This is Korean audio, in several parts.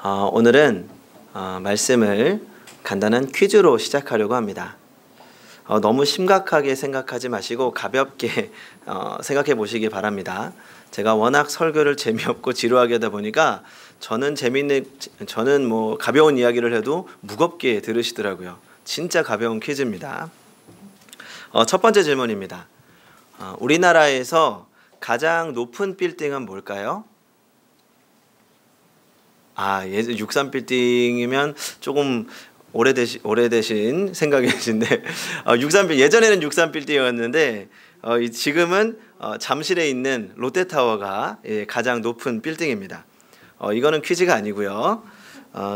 오늘은 말씀을 간단한 퀴즈로 시작하려고 합니다. 너무 심각하게 생각하지 마시고 가볍게 생각해 보시기 바랍니다. 제가 워낙 설교를 재미없고 지루하게 하다 보니까 저는 가벼운 이야기를 해도 무겁게 들으시더라고요. 진짜 가벼운 퀴즈입니다. 첫 번째 질문입니다. 우리나라에서 가장 높은 빌딩은 뭘까요? 63빌딩이면 조금 오래되신 생각이신데 예전에는 63빌딩이었는데 지금은 잠실에 있는 롯데타워가 가장 높은 빌딩입니다. 이거는 퀴즈가 아니고요.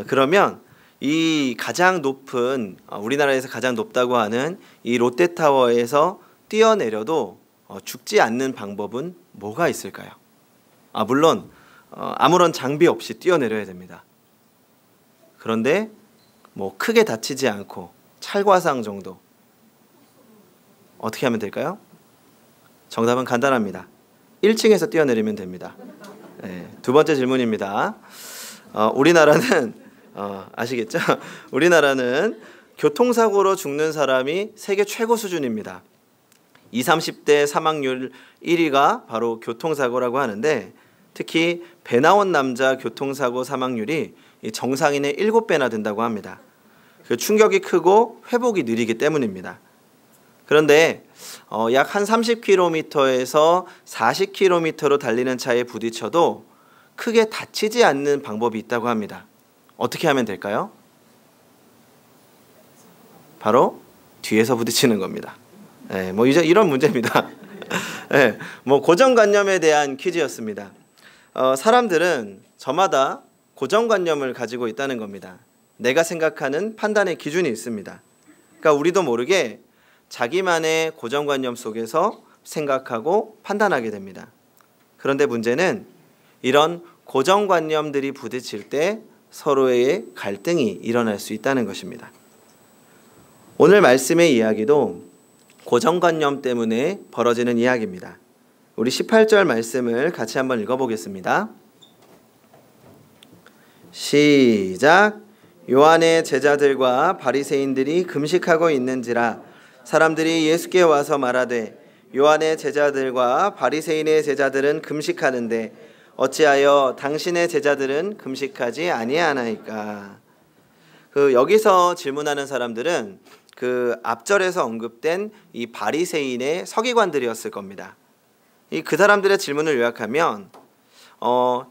그러면 이 가장 높은 우리나라에서 가장 높다고 하는 이 롯데타워에서 뛰어내려도 죽지 않는 방법은 뭐가 있을까요? 물론 아무런 장비 없이 뛰어내려야 됩니다. 그런데 크게 다치지 않고 찰과상 정도 어떻게 하면 될까요? 정답은 간단합니다. 1층에서 뛰어내리면 됩니다. 두 번째 질문입니다. 우리나라는 아시겠죠? 우리나라는 교통사고로 죽는 사람이 세계 최고 수준입니다. 20, 30대 사망률 1위가 바로 교통사고라고 하는데 특히 배 나온 남자 교통사고 사망률이 정상인의 7배나 된다고 합니다. 그 충격이 크고 회복이 느리기 때문입니다. 그런데 약 한 30km에서 40km로 달리는 차에 부딪혀도 크게 다치지 않는 방법이 있다고 합니다. 어떻게 하면 될까요? 바로 뒤에서 부딪히는 겁니다. 이런 문제입니다. 고정관념에 대한 퀴즈였습니다. 사람들은 저마다 고정관념을 가지고 있다는 겁니다. 내가 생각하는 판단의 기준이 있습니다. 그러니까 우리도 모르게 자기만의 고정관념 속에서 생각하고 판단하게 됩니다. 그런데 문제는 이런 고정관념들이 부딪힐 때 서로의 갈등이 일어날 수 있다는 것입니다. 오늘 말씀의 이야기도 고정관념 때문에 벌어지는 이야기입니다. 우리 18절 말씀을 같이 한번 읽어보겠습니다. 시작. 요한의 제자들과 바리새인들이 금식하고 있는지라 사람들이 예수께 와서 말하되 요한의 제자들과 바리새인의 제자들은 금식하는데 어찌하여 당신의 제자들은 금식하지 아니하나이까? 여기서 질문하는 사람들은 앞절에서 언급된 이 바리새인의 서기관들이었을 겁니다. 그 사람들의 질문을 요약하면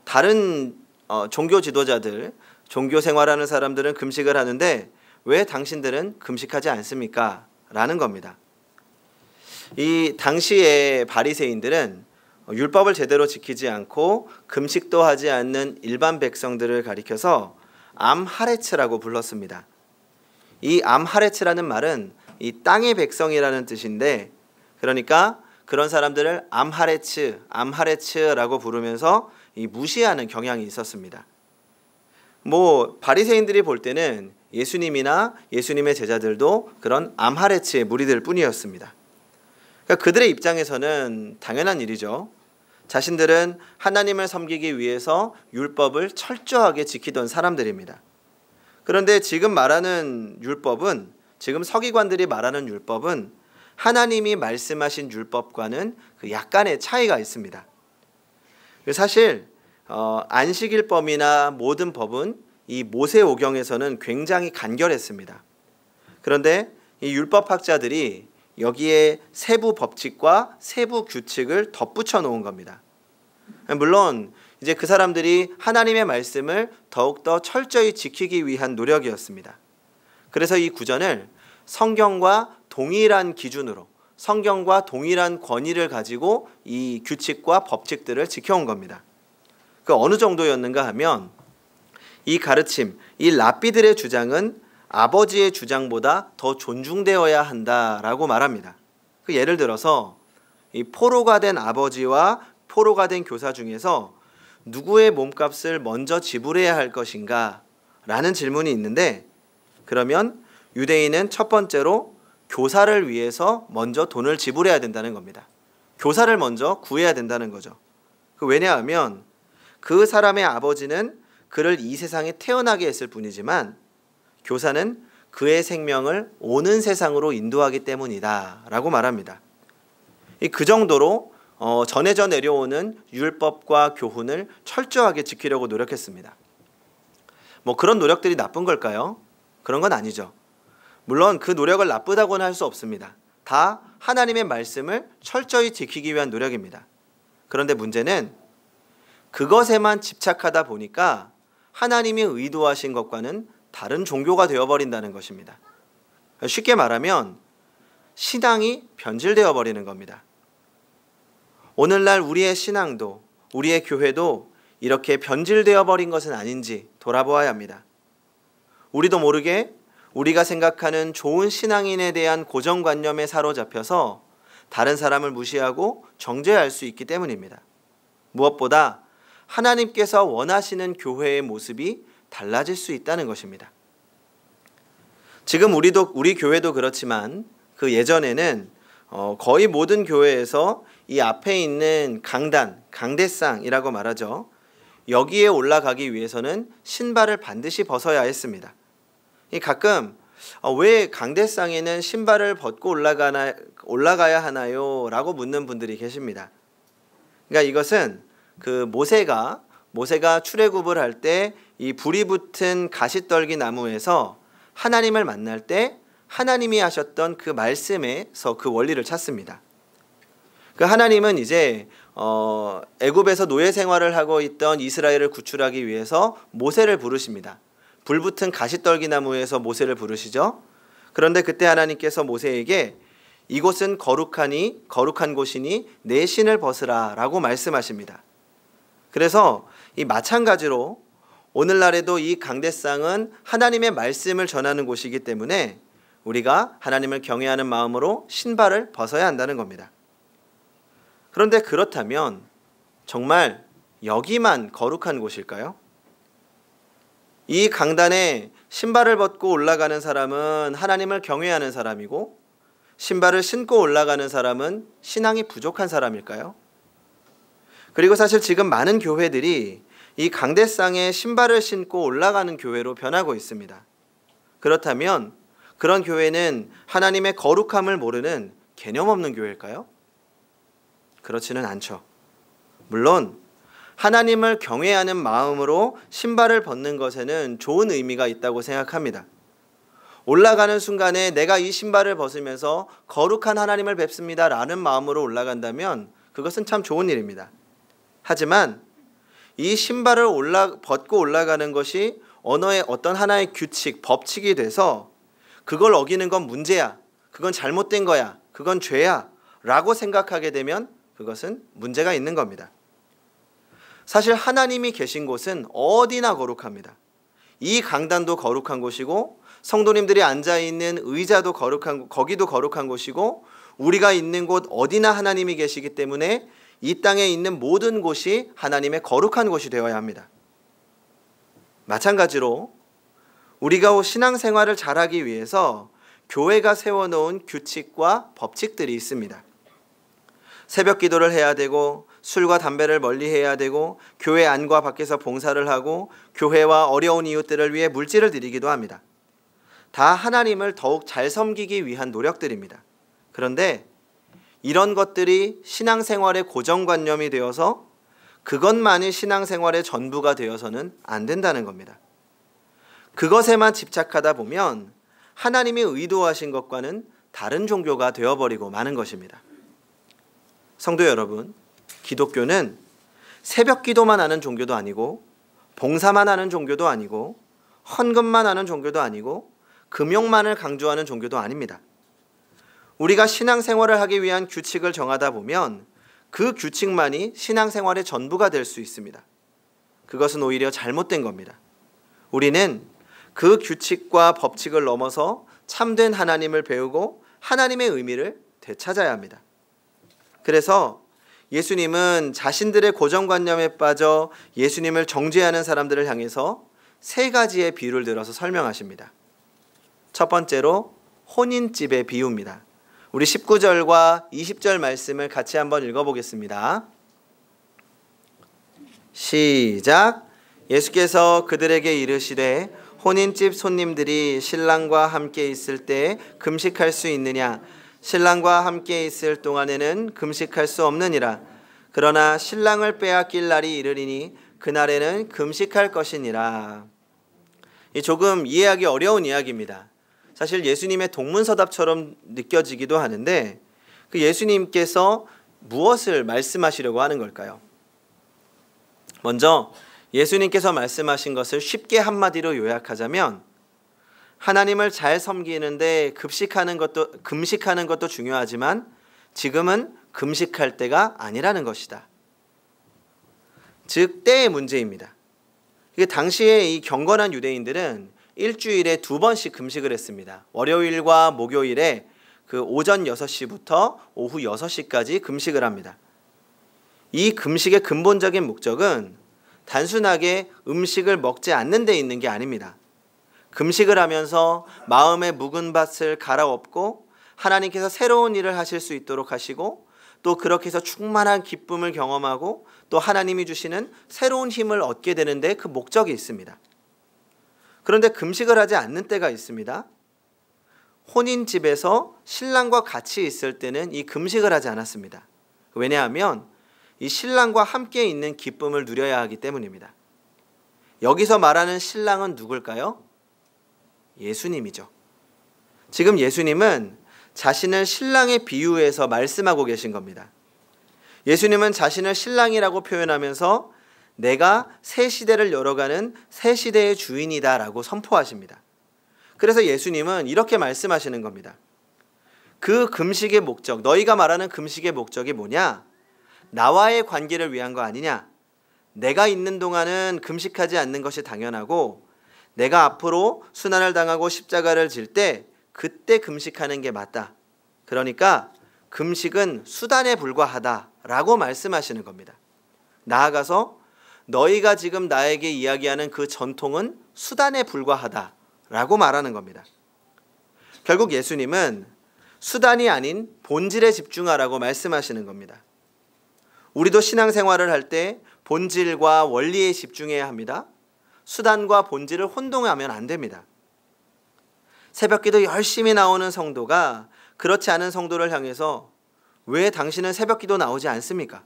다른 종교 지도자들, 종교 생활하는 사람들은 금식을 하는데 왜 당신들은 금식하지 않습니까? 라는 겁니다. 이 당시의 바리새인들은 율법을 제대로 지키지 않고 금식도 하지 않는 일반 백성들을 가리켜서 암하레츠라고 불렀습니다. 이 암하레츠라는 말은 이 땅의 백성이라는 뜻인데 그러니까 그런 사람들을 암하레츠라고 부르면서 무시하는 경향이 있었습니다. 바리새인들이 볼 때는 예수님이나 예수님의 제자들도 그런 암하레츠의 무리들 뿐이었습니다. 그러니까 그들의 입장에서는 당연한 일이죠. 자신들은 하나님을 섬기기 위해서 율법을 철저하게 지키던 사람들입니다. 그런데 지금 말하는 율법은, 지금 서기관들이 말하는 율법은 하나님이 말씀하신 율법과는 약간의 차이가 있습니다. 사실 안식일법이나 모든 법은 이 모세오경에서는 굉장히 간결했습니다. 그런데 이 율법학자들이 여기에 세부 법칙과 세부 규칙을 덧붙여 놓은 겁니다. 물론 이제 그 사람들이 하나님의 말씀을 더욱더 철저히 지키기 위한 노력이었습니다. 그래서 이 구전을 성경과 동일한 기준으로, 성경과 동일한 권위를 가지고 이 규칙과 법칙들을 지켜온 겁니다. 어느 정도였는가 하면 이 가르침, 이 랍비들의 주장은 아버지의 주장보다 더 존중되어야 한다라고 말합니다. 예를 들어서 이 포로가 된 아버지와 포로가 된 교사 중에서 누구의 몸값을 먼저 지불해야 할 것인가? 라는 질문이 있는데 그러면 유대인은 첫 번째로 교사를 위해서 먼저 돈을 지불해야 된다는 겁니다. 교사를 먼저 구해야 된다는 거죠. 왜냐하면 그 사람의 아버지는 그를 이 세상에 태어나게 했을 뿐이지만 교사는 그의 생명을 오는 세상으로 인도하기 때문이다 라고 말합니다. 그 정도로 전해져 내려오는 율법과 교훈을 철저하게 지키려고 노력했습니다. 뭐 그런 노력들이 나쁜 걸까요? 그런 건 아니죠. 물론 그 노력을 나쁘다고는 할 수 없습니다. 다 하나님의 말씀을 철저히 지키기 위한 노력입니다. 그런데 문제는 그것에만 집착하다 보니까 하나님이 의도하신 것과는 다른 종교가 되어버린다는 것입니다. 쉽게 말하면 신앙이 변질되어 버리는 겁니다. 오늘날 우리의 신앙도 우리의 교회도 이렇게 변질되어 버린 것은 아닌지 돌아보아야 합니다. 우리도 모르게 우리가 생각하는 좋은 신앙인에 대한 고정관념에 사로잡혀서 다른 사람을 무시하고 정죄할 수 있기 때문입니다. 무엇보다 하나님께서 원하시는 교회의 모습이 달라질 수 있다는 것입니다. 지금 우리 교회도 그렇지만 그 예전에는 거의 모든 교회에서 이 앞에 있는 강단, 강대상이라고 말하죠. 여기에 올라가기 위해서는 신발을 반드시 벗어야 했습니다. 가끔 왜 강대상에는 신발을 벗고 올라가야 하나요? 라고 묻는 분들이 계십니다. 그러니까 이것은 그 모세가 출애굽을 할 때 이 불이 붙은 가시떨기 나무에서 하나님을 만날 때 하나님이 하셨던 그 말씀에서 그 원리를 찾습니다. 그 하나님은 이제 애굽에서 노예 생활을 하고 있던 이스라엘을 구출하기 위해서 모세를 부르십니다. 불붙은 가시떨기 나무에서 모세를 부르시죠. 그런데 그때 하나님께서 모세에게 이곳은 거룩한 곳이니 내 신을 벗으라 라고 말씀하십니다. 그래서 이 마찬가지로 오늘날에도 이 강대상은 하나님의 말씀을 전하는 곳이기 때문에 우리가 하나님을 경외하는 마음으로 신발을 벗어야 한다는 겁니다. 그런데 그렇다면 정말 여기만 거룩한 곳일까요? 이 강단에 신발을 벗고 올라가는 사람은 하나님을 경외하는 사람이고 신발을 신고 올라가는 사람은 신앙이 부족한 사람일까요? 그리고 사실 지금 많은 교회들이 이 강대상에 신발을 신고 올라가는 교회로 변하고 있습니다. 그렇다면 그런 교회는 하나님의 거룩함을 모르는 개념 없는 교회일까요? 그렇지는 않죠. 물론 하나님을 경외하는 마음으로 신발을 벗는 것에는 좋은 의미가 있다고 생각합니다. 올라가는 순간에 내가 이 신발을 벗으면서 거룩한 하나님을 뵙습니다 라는 마음으로 올라간다면 그것은 참 좋은 일입니다. 하지만 이 신발을 벗고 올라가는 것이 언어의 어떤 하나의 규칙, 법칙이 돼서 그걸 어기는 건 문제야, 그건 잘못된 거야, 그건 죄야 라고 생각하게 되면 그것은 문제가 있는 겁니다. 사실 하나님이 계신 곳은 어디나 거룩합니다. 이 강단도 거룩한 곳이고 성도님들이 앉아있는 의자도 거기도 거룩한 곳이고 우리가 있는 곳 어디나 하나님이 계시기 때문에 이 땅에 있는 모든 곳이 하나님의 거룩한 곳이 되어야 합니다. 마찬가지로 우리가 신앙생활을 잘하기 위해서 교회가 세워놓은 규칙과 법칙들이 있습니다. 새벽 기도를 해야 되고 술과 담배를 멀리해야 되고 교회 안과 밖에서 봉사를 하고 교회와 어려운 이웃들을 위해 물질을 드리기도 합니다. 다 하나님을 더욱 잘 섬기기 위한 노력들입니다. 그런데 이런 것들이 신앙생활의 고정관념이 되어서 그것만이 신앙생활의 전부가 되어서는 안 된다는 겁니다. 그것에만 집착하다 보면 하나님이 의도하신 것과는 다른 종교가 되어버리고 마는 것입니다. 성도 여러분, 기독교는 새벽 기도만 하는 종교도 아니고 봉사만 하는 종교도 아니고 헌금만 하는 종교도 아니고 금욕만을 강조하는 종교도 아닙니다. 우리가 신앙생활을 하기 위한 규칙을 정하다 보면 그 규칙만이 신앙생활의 전부가 될 수 있습니다. 그것은 오히려 잘못된 겁니다. 우리는 그 규칙과 법칙을 넘어서 참된 하나님을 배우고 하나님의 의미를 되찾아야 합니다. 그래서 예수님은 자신들의 고정관념에 빠져 예수님을 정죄하는 사람들을 향해서 세 가지의 비유를 들어서 설명하십니다. 첫 번째로 혼인집의 비유입니다. 우리 19절과 20절 말씀을 같이 한번 읽어보겠습니다. 시작. 예수께서 그들에게 이르시되 혼인집 손님들이 신랑과 함께 있을 때 금식할 수 있느냐? 신랑과 함께 있을 동안에는 금식할 수 없느니라. 그러나 신랑을 빼앗길 날이 이르리니 그날에는 금식할 것이니라. 조금 이해하기 어려운 이야기입니다. 사실 예수님의 동문서답처럼 느껴지기도 하는데 그 예수님께서 무엇을 말씀하시려고 하는 걸까요? 먼저 예수님께서 말씀하신 것을 쉽게 한마디로 요약하자면 하나님을 잘 섬기는데 금식하는 것도 중요하지만 지금은 금식할 때가 아니라는 것이다. 즉 때의 문제입니다. 당시에 이 경건한 유대인들은 일주일에 2번씩 금식을 했습니다. 월요일과 목요일에 그 오전 6시부터 오후 6시까지 금식을 합니다. 이 금식의 근본적인 목적은 단순하게 음식을 먹지 않는 데 있는 게 아닙니다. 금식을 하면서 마음의 묵은 밭을 갈아엎고 하나님께서 새로운 일을 하실 수 있도록 하시고 또 그렇게 해서 충만한 기쁨을 경험하고 또 하나님이 주시는 새로운 힘을 얻게 되는데 그 목적이 있습니다. 그런데 금식을 하지 않는 때가 있습니다. 혼인집에서 신랑과 같이 있을 때는 이 금식을 하지 않았습니다. 왜냐하면 이 신랑과 함께 있는 기쁨을 누려야 하기 때문입니다. 여기서 말하는 신랑은 누굴까요? 예수님이죠. 지금 예수님은 자신을 신랑에 비유해서 말씀하고 계신 겁니다. 예수님은 자신을 신랑이라고 표현하면서 내가 새 시대를 열어가는 새 시대의 주인이다라고 선포하십니다. 그래서 예수님은 이렇게 말씀하시는 겁니다. 그 금식의 목적, 너희가 말하는 금식의 목적이 뭐냐? 나와의 관계를 위한 거 아니냐? 내가 있는 동안은 금식하지 않는 것이 당연하고 내가 앞으로 순환을 당하고 십자가를 질 때 그때 금식하는 게 맞다. 그러니까 금식은 수단에 불과하다라고 말씀하시는 겁니다. 나아가서 너희가 지금 나에게 이야기하는 그 전통은 수단에 불과하다라고 말하는 겁니다. 결국 예수님은 수단이 아닌 본질에 집중하라고 말씀하시는 겁니다. 우리도 신앙생활을 할 때 본질과 원리에 집중해야 합니다. 수단과 본질을 혼동하면 안 됩니다. 새벽기도 열심히 나오는 성도가 그렇지 않은 성도를 향해서 왜 당신은 새벽기도 나오지 않습니까?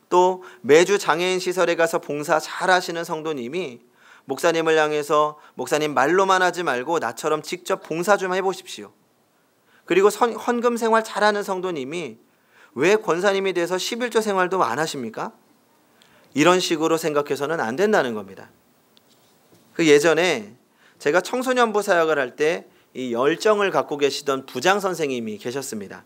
또 매주 장애인 시설에 가서 봉사 잘하시는 성도님이 목사님을 향해서 목사님 말로만 하지 말고 나처럼 직접 봉사 좀 해보십시오. 그리고 헌금 생활 잘하는 성도님이 왜 권사님이 돼서 11조 생활도 안 하십니까? 이런 식으로 생각해서는 안 된다는 겁니다. 그 예전에 제가 청소년부 사역을 할 때 이 열정을 갖고 계시던 부장 선생님이 계셨습니다.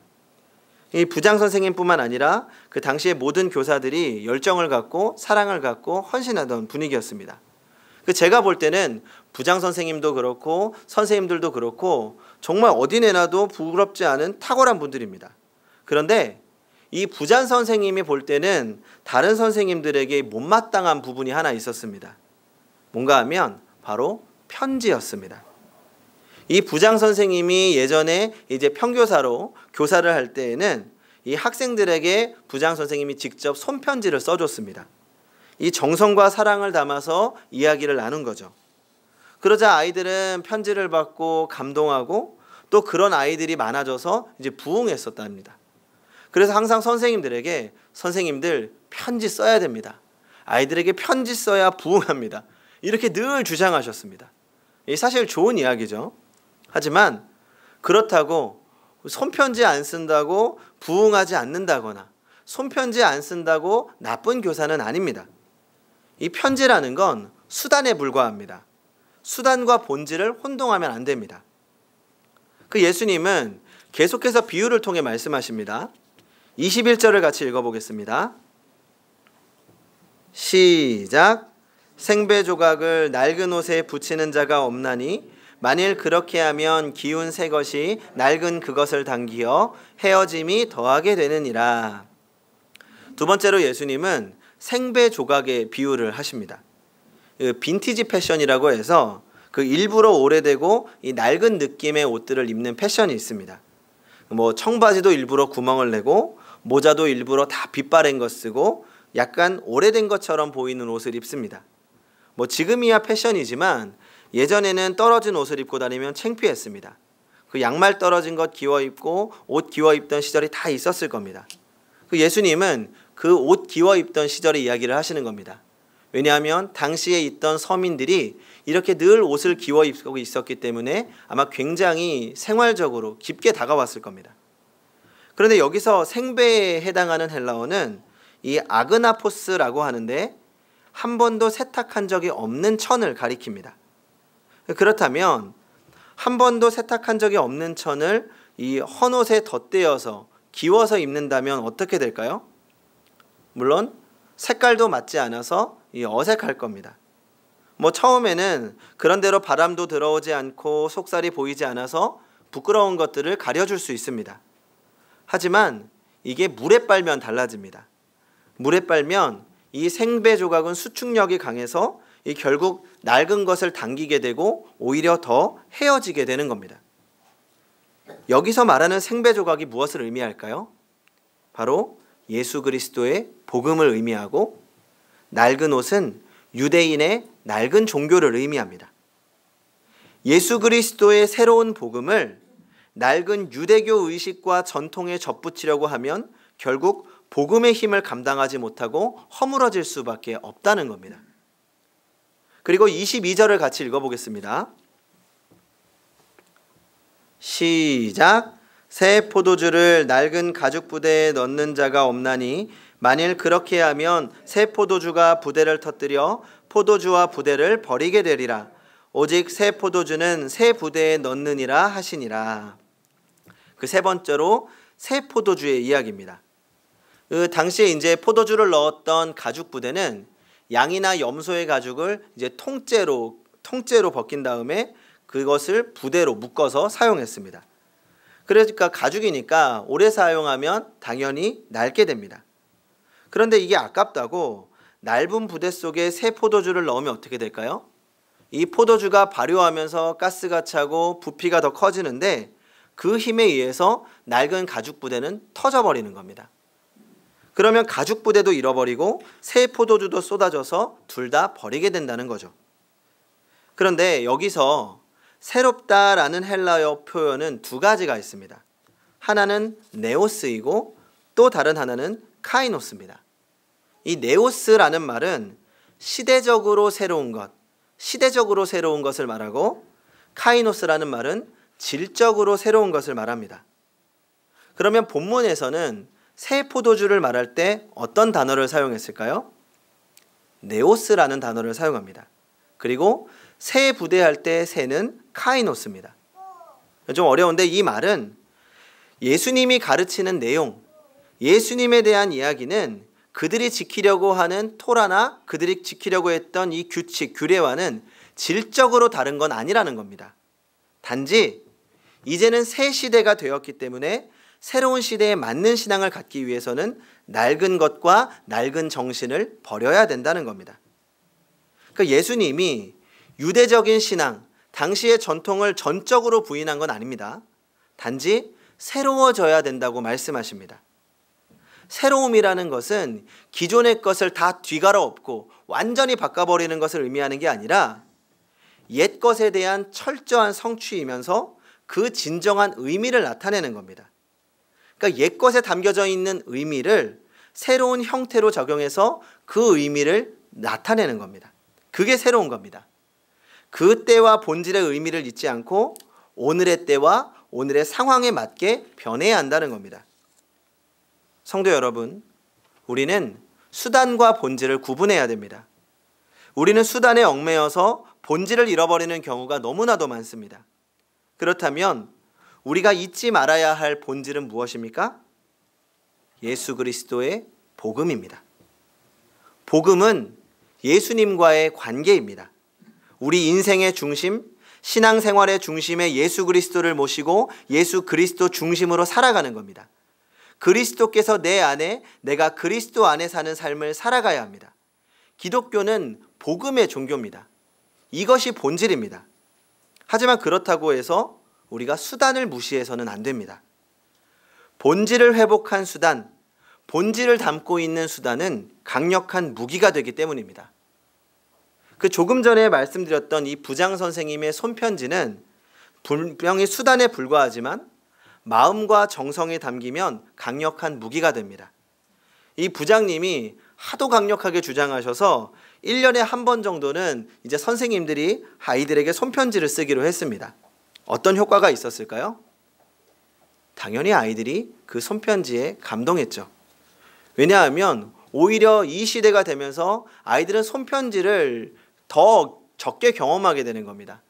이 부장 선생님뿐만 아니라 그 당시에 모든 교사들이 열정을 갖고 사랑을 갖고 헌신하던 분위기였습니다. 제가 볼 때는 부장 선생님도 그렇고 선생님들도 그렇고 정말 어디 내놔도 부끄럽지 않은 탁월한 분들입니다. 그런데 이 부장 선생님이 볼 때는 다른 선생님들에게 못마땅한 부분이 하나 있었습니다. 뭔가 하면 바로 편지였습니다. 이 부장 선생님이 예전에 이제 평교사로 교사를 할 때에는 이 학생들에게 부장 선생님이 직접 손편지를 써줬습니다. 이 정성과 사랑을 담아서 이야기를 나눈 거죠. 그러자 아이들은 편지를 받고 감동하고 또 그런 아이들이 많아져서 이제 부흥했었답니다. 그래서 항상 선생님들에게 선생님들 편지 써야 됩니다. 아이들에게 편지 써야 부흥합니다. 이렇게 늘 주장하셨습니다. 사실 좋은 이야기죠. 하지만 그렇다고 손편지 안 쓴다고 부흥하지 않는다거나 손편지 안 쓴다고 나쁜 교사는 아닙니다. 이 편지라는 건 수단에 불과합니다. 수단과 본질을 혼동하면 안 됩니다. 그 예수님은 계속해서 비유를 통해 말씀하십니다. 21절을 같이 읽어보겠습니다. 시작. 생배 조각을 낡은 옷에 붙이는 자가 없나니 만일 그렇게 하면 기운 새 것이 낡은 그것을 당기어 헤어짐이 더하게 되느니라. 두 번째로 예수님은 생배 조각의 비유를 하십니다. 빈티지 패션이라고 해서 그 일부러 오래되고 이 낡은 느낌의 옷들을 입는 패션이 있습니다. 청바지도 일부러 구멍을 내고 모자도 일부러 다 빛바랜 거 쓰고 약간 오래된 것처럼 보이는 옷을 입습니다. 뭐 지금이야 패션이지만 예전에는 떨어진 옷을 입고 다니면 창피했습니다. 그 양말 떨어진 것 기워 입고 옷 기워 입던 시절이 다 있었을 겁니다. 그 예수님은 그 옷 기워 입던 시절의 이야기를 하시는 겁니다. 왜냐하면 당시에 있던 서민들이 이렇게 늘 옷을 기워 입고 있었기 때문에 아마 굉장히 생활적으로 깊게 다가왔을 겁니다. 그런데 여기서 생배에 해당하는 헬라어는 이 아그나포스라고 하는데 한 번도 세탁한 적이 없는 천을 가리킵니다. 그렇다면 한 번도 세탁한 적이 없는 천을 이 헌옷에 덧대어서 기워서 입는다면 어떻게 될까요? 물론 색깔도 맞지 않아서 어색할 겁니다. 뭐 처음에는 그런대로 바람도 들어오지 않고 속살이 보이지 않아서 부끄러운 것들을 가려줄 수 있습니다. 하지만 이게 물에 빨면 달라집니다. 물에 빨면 이 생배 조각은 수축력이 강해서 결국 낡은 것을 당기게 되고 오히려 더 헤어지게 되는 겁니다. 여기서 말하는 생배 조각이 무엇을 의미할까요? 바로 예수 그리스도의 복음을 의미하고 낡은 옷은 유대인의 낡은 종교를 의미합니다. 예수 그리스도의 새로운 복음을 낡은 유대교 의식과 전통에 접붙이려고 하면 결국 복음의 힘을 감당하지 못하고 허물어질 수밖에 없다는 겁니다. 그리고 22절을 같이 읽어보겠습니다. 시작. 새 포도주를 낡은 가죽 부대에 넣는 자가 없나니 만일 그렇게 하면 새 포도주가 부대를 터뜨려 포도주와 부대를 버리게 되리라. 오직 새 포도주는 새 부대에 넣느니라 하시니라. 그 세 번째로 새 포도주의 이야기입니다. 그 당시에 이제 포도주를 넣었던 가죽 부대는 양이나 염소의 가죽을 이제 통째로 벗긴 다음에 그것을 부대로 묶어서 사용했습니다. 그러니까 가죽이니까 오래 사용하면 당연히 낡게 됩니다. 그런데 이게 아깝다고 낡은 부대 속에 새 포도주를 넣으면 어떻게 될까요? 이 포도주가 발효하면서 가스가 차고 부피가 더 커지는데 그 힘에 의해서 낡은 가죽 부대는 터져버리는 겁니다. 그러면 가죽 부대도 잃어버리고 새 포도주도 쏟아져서 둘 다 버리게 된다는 거죠. 그런데 여기서 새롭다라는 헬라어 표현은 두 가지가 있습니다. 하나는 네오스이고 또 다른 하나는 카이노스입니다. 이 네오스라는 말은 시대적으로 새로운 것을 말하고 카이노스라는 말은 질적으로 새로운 것을 말합니다. 그러면 본문에서는 새 포도주를 말할 때 어떤 단어를 사용했을까요? 네오스라는 단어를 사용합니다. 그리고 새 부대할 때 새는 카이노스입니다. 좀 어려운데 이 말은 예수님이 가르치는 내용, 예수님에 대한 이야기는 그들이 지키려고 하는 토라나 그들이 지키려고 했던 이 규칙, 규례와는 질적으로 다른 건 아니라는 겁니다. 단지 이제는 새 시대가 되었기 때문에 새로운 시대에 맞는 신앙을 갖기 위해서는 낡은 것과 낡은 정신을 버려야 된다는 겁니다. 그러니까 예수님이 유대적인 신앙, 당시의 전통을 전적으로 부인한 건 아닙니다. 단지 새로워져야 된다고 말씀하십니다. 새로움이라는 것은 기존의 것을 다 뒤갈아 엎고 완전히 바꿔버리는 것을 의미하는 게 아니라 옛 것에 대한 철저한 성취이면서 그 진정한 의미를 나타내는 겁니다. 그러니까 옛 것에 담겨져 있는 의미를 새로운 형태로 적용해서 그 의미를 나타내는 겁니다. 그게 새로운 겁니다. 그 때와 본질의 의미를 잊지 않고 오늘의 때와 오늘의 상황에 맞게 변해야 한다는 겁니다. 성도 여러분, 우리는 수단과 본질을 구분해야 됩니다. 우리는 수단에 얽매여서 본질을 잃어버리는 경우가 너무나도 많습니다. 그렇다면 우리가 잊지 말아야 할 본질은 무엇입니까? 예수 그리스도의 복음입니다. 복음은 예수님과의 관계입니다. 우리 인생의 중심, 신앙생활의 중심에 예수 그리스도를 모시고 예수 그리스도 중심으로 살아가는 겁니다. 그리스도께서 내 안에, 내가 그리스도 안에 사는 삶을 살아가야 합니다. 기독교는 복음의 종교입니다. 이것이 본질입니다. 하지만 그렇다고 해서 우리가 수단을 무시해서는 안 됩니다. 본질을 회복한 수단, 본질을 담고 있는 수단은 강력한 무기가 되기 때문입니다. 그 조금 전에 말씀드렸던 이 부장 선생님의 손편지는 분명히 수단에 불과하지만 마음과 정성이 담기면 강력한 무기가 됩니다. 이 부장님이 하도 강력하게 주장하셔서 1년에 한 번 정도는 이제 선생님들이 아이들에게 손편지를 쓰기로 했습니다. 어떤 효과가 있었을까요? 당연히 아이들이 그 손편지에 감동했죠. 왜냐하면 오히려 이 시대가 되면서 아이들은 손편지를 더 적게 경험하게 되는 겁니다.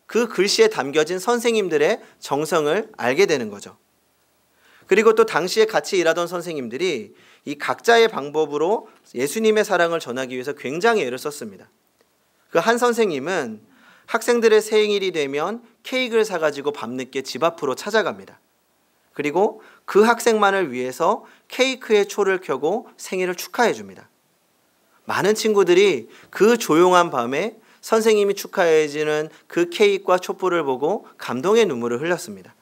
그 글씨에 담겨진 선생님들의 정성을 알게 되는 거죠. 그리고 또 당시에 같이 일하던 선생님들이 이 각자의 방법으로 예수님의 사랑을 전하기 위해서 굉장히 애를 썼습니다. 그 한 선생님은 학생들의 생일이 되면 케이크를 사가지고 밤늦게 집 앞으로 찾아갑니다. 그리고 그 학생만을 위해서 케이크에 초를 켜고 생일을 축하해 줍니다. 많은 친구들이 그 조용한 밤에 선생님이 축하해 주는 그 케이크와 촛불을 보고 감동의 눈물을 흘렸습니다.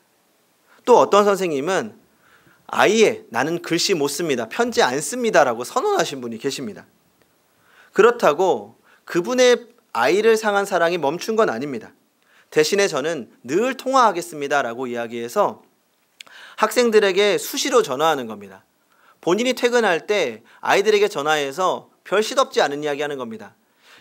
또 어떤 선생님은 아예 나는 글씨 못 씁니다. 편지 안 씁니다. 라고 선언하신 분이 계십니다. 그렇다고 그분의 아이를 향한 사랑이 멈춘 건 아닙니다. 대신에 저는 늘 통화하겠습니다. 라고 이야기해서 학생들에게 수시로 전화하는 겁니다. 본인이 퇴근할 때 아이들에게 전화해서 별 시덥지 않은 이야기 하는 겁니다.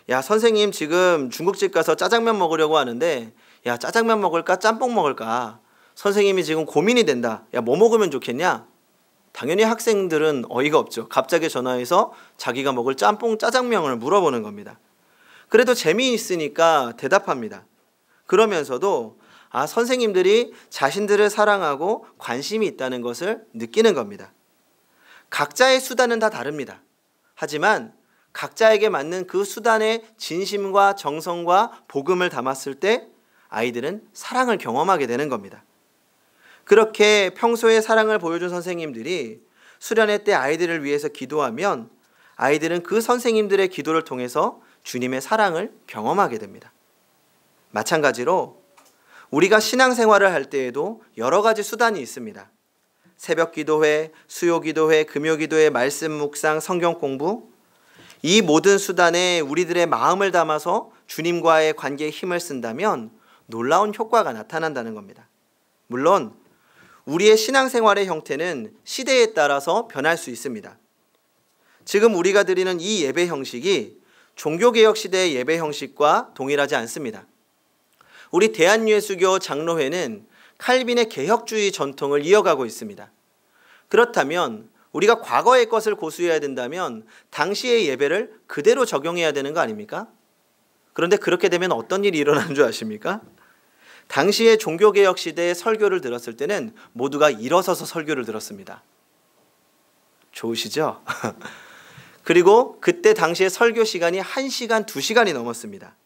야, 선생님 지금 중국집 가서 짜장면 먹으려고 하는데 야, 짜장면 먹을까 짬뽕 먹을까? 선생님이 지금 고민이 된다. 야, 뭐 먹으면 좋겠냐? 당연히 학생들은 어이가 없죠. 갑자기 전화해서 자기가 먹을 짬뽕 짜장면을 물어보는 겁니다. 그래도 재미있으니까 대답합니다. 그러면서도 선생님들이 자신들을 사랑하고 관심이 있다는 것을 느끼는 겁니다. 각자의 수단은 다 다릅니다. 하지만 각자에게 맞는 그 수단의 진심과 정성과 복음을 담았을 때 아이들은 사랑을 경험하게 되는 겁니다. 그렇게 평소에 사랑을 보여준 선생님들이 수련회 때 아이들을 위해서 기도하면 아이들은 그 선생님들의 기도를 통해서 주님의 사랑을 경험하게 됩니다. 마찬가지로 우리가 신앙생활을 할 때에도 여러 가지 수단이 있습니다. 새벽 기도회, 수요 기도회, 금요 기도회, 말씀 묵상, 성경 공부, 이 모든 수단에 우리들의 마음을 담아서 주님과의 관계에 힘을 쓴다면 놀라운 효과가 나타난다는 겁니다. 물론 우리의 신앙생활의 형태는 시대에 따라서 변할 수 있습니다. 지금 우리가 드리는 이 예배 형식이 종교개혁 시대의 예배 형식과 동일하지 않습니다. 우리 대한예수교 장로회는 칼빈의 개혁주의 전통을 이어가고 있습니다. 그렇다면 우리가 과거의 것을 고수해야 된다면 당시의 예배를 그대로 적용해야 되는 거 아닙니까? 그런데 그렇게 되면 어떤 일이 일어나는 줄 아십니까? 당시의 종교개혁 시대의 설교를 들었을 때는 모두가 일어서서 설교를 들었습니다. 좋으시죠? 그리고 그때 당시의 설교 시간이 1시간, 2시간이 넘었습니다.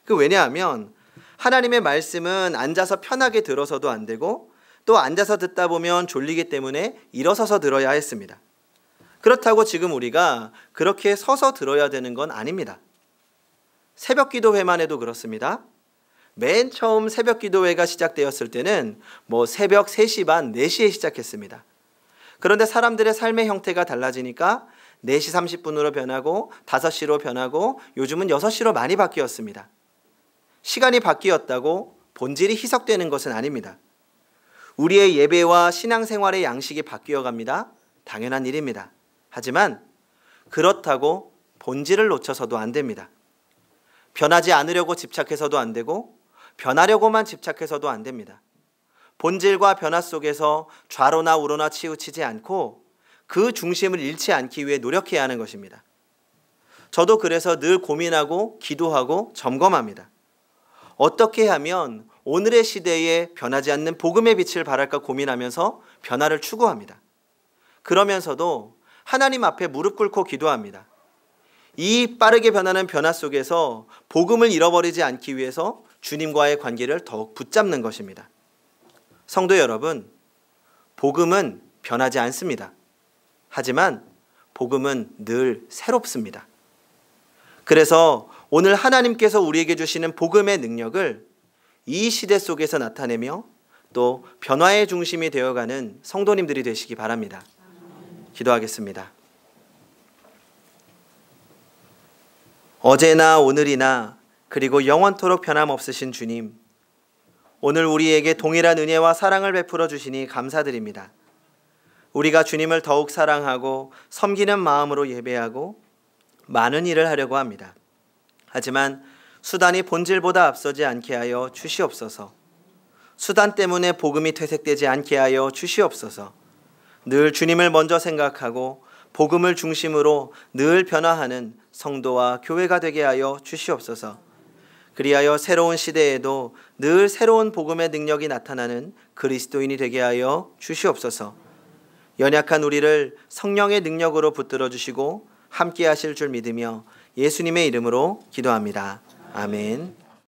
왜냐하면 하나님의 말씀은 앉아서 편하게 들어서도 안 되고 또 앉아서 듣다 보면 졸리기 때문에 일어서서 들어야 했습니다. 그렇다고 지금 우리가 그렇게 서서 들어야 되는 건 아닙니다. 새벽 기도회만 해도 그렇습니다. 맨 처음 새벽 기도회가 시작되었을 때는 새벽 3시 반, 4시에 시작했습니다. 그런데 사람들의 삶의 형태가 달라지니까 4시 30분으로 변하고 5시로 변하고 요즘은 6시로 많이 바뀌었습니다. 시간이 바뀌었다고 본질이 희석되는 것은 아닙니다. 우리의 예배와 신앙생활의 양식이 바뀌어 갑니다. 당연한 일입니다. 하지만 그렇다고 본질을 놓쳐서도 안 됩니다. 변하지 않으려고 집착해서도 안 되고 변하려고만 집착해서도 안 됩니다. 본질과 변화 속에서 좌로나 우로나 치우치지 않고 그 중심을 잃지 않기 위해 노력해야 하는 것입니다. 저도 그래서 늘 고민하고 기도하고 점검합니다. 어떻게 하면 오늘의 시대에 변하지 않는 복음의 빛을 발할까 고민하면서 변화를 추구합니다. 그러면서도 하나님 앞에 무릎 꿇고 기도합니다. 이 빠르게 변하는 변화 속에서 복음을 잃어버리지 않기 위해서 주님과의 관계를 더욱 붙잡는 것입니다. 성도 여러분, 복음은 변하지 않습니다. 하지만 복음은 늘 새롭습니다. 그래서 오늘 하나님께서 우리에게 주시는 복음의 능력을 이 시대 속에서 나타내며 또 변화의 중심이 되어가는 성도님들이 되시기 바랍니다. 기도하겠습니다. 어제나 오늘이나 그리고 영원토록 변함없으신 주님, 오늘 우리에게 동일한 은혜와 사랑을 베풀어 주시니 감사드립니다. 우리가 주님을 더욱 사랑하고 섬기는 마음으로 예배하고 많은 일을 하려고 합니다. 하지만 수단이 본질보다 앞서지 않게 하여 주시옵소서. 수단 때문에 복음이 퇴색되지 않게 하여 주시옵소서. 늘 주님을 먼저 생각하고 복음을 중심으로 늘 변화하는 성도와 교회가 되게 하여 주시옵소서. 그리하여 새로운 시대에도 늘 새로운 복음의 능력이 나타나는 그리스도인이 되게 하여 주시옵소서. 연약한 우리를 성령의 능력으로 붙들어 주시고 함께 하실 줄 믿으며 예수님의 이름으로 기도합니다. 아멘.